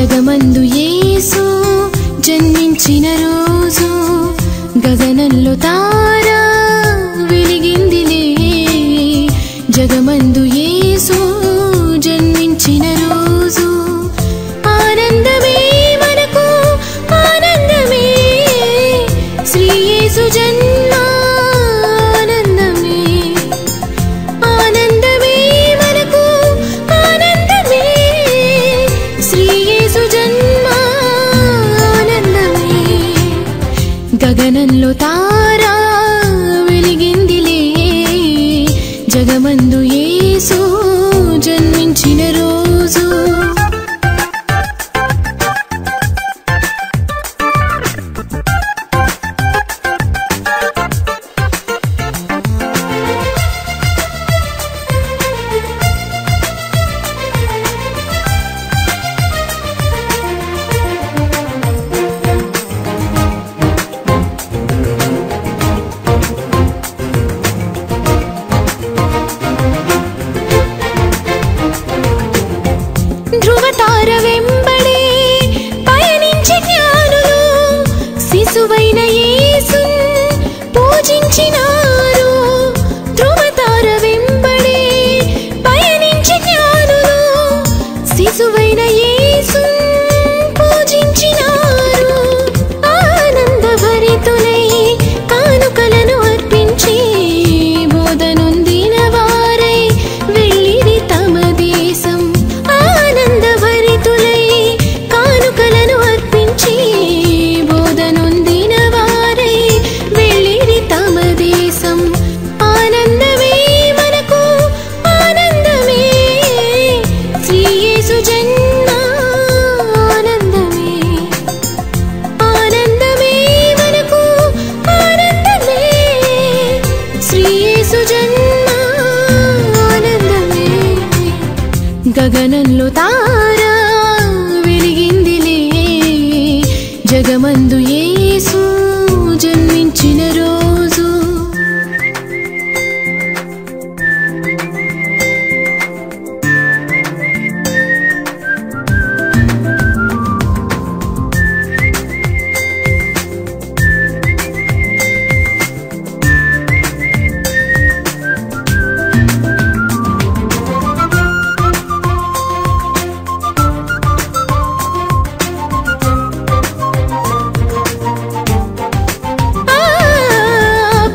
జగమందు యేసు జన్మించిన రోజు గగనంలో తారా వెలిగిందిలే జగమందు యేసు జన్మించిన రోజు ఆనందమే మనకు ఆనందమే శ్రీ యేసు జన్మ ఆనందమే ఆనందమే మనకు ఆనందమే శ్రీ యేసు జన్మ ఆనందమే గగనంలో తారా వెలిగిందిలే జగమందు యేసు జన్మించిన రోజు ధ్రువతార వెంబడే పయనించి జ్ఞానులు శిశువైన యేసును పూజించినారు ధ్రువతార వెంబడే పయనించి జ్ఞానులు శిశువైన యేసును పూజించినారు ఆనందభరితులై కానుకలను అర్పించి బోధనొందిన వారై వెళ్ళిరి తమ దేశం ఆనందభరితులై కానుకలను అర్పించి బోధనొందిన వారై వెళ్ళిరి తమ దేశం ఆనందమే మనకు ఆనందమే శ్రీ యేసు జన్మ ఆనందమే ఆనందమే మనకు ఆనందమే శ్రీ యేసు జన్మ ఆనందమే గగనంలో తారా వెలిగిందిలే జగమందు యేసు జన్మించిన రోజు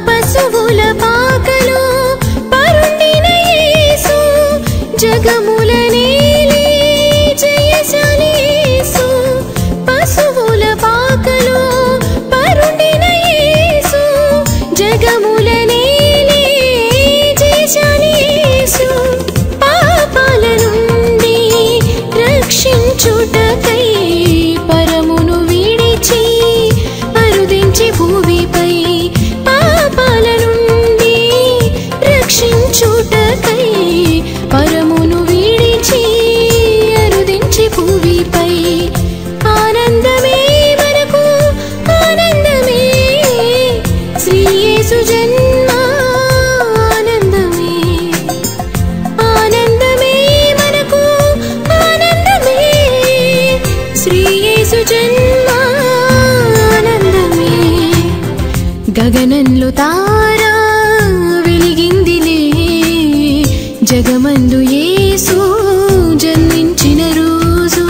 పశువుల పాకలో పరుండిన యేసు జగముల నేలే జయశాలి యేసు పశువుల పాకలో పరుండిన యేసు జగముల నేలే జయశాలి యేసు పాపాల నుండి రక్షించుటకై పరమును విడిచి అరుదించి భూమిపై పాపాల నుండి రక్షించుటకై పరమును విడిచి అరుదించి భూమిపై ఆనందమే మనకు ఆనందమే శ్రీ యేసు జన్మ ఆనందమే ఆనందమే మనకు ఆనందమే శ్రీ యేసు జన్మ ఆనందమే గగనంలో తారా వెలిగిందిలే జగమందు యేసు జన్మించిన రోజు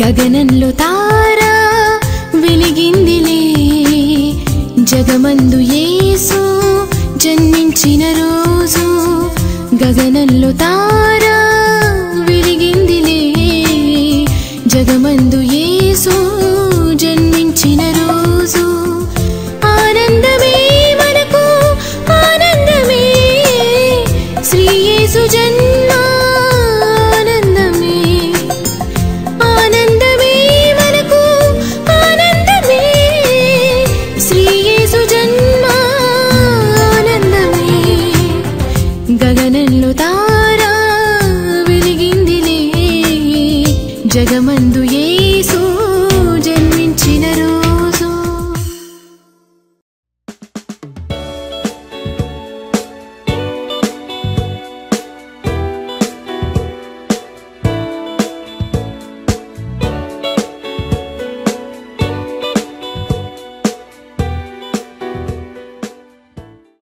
గగనంలో తారా వెలిగిందిలే జగమందు యేసు జన్మించిన రోజు గగనంలో తారా వెలిగిందిలే జగమందు యేసు జన్మించిన రోజు ఆనందమే మనకు ఆనందమే శ్రీ యేసు జన్మ ఆనందమే ఆనందమే మనకు ఆనందమే శ్రీ యేసు జన్మ ఆనందమే గగనంలో తారా వెలిగిందిలే జగమందు యేసు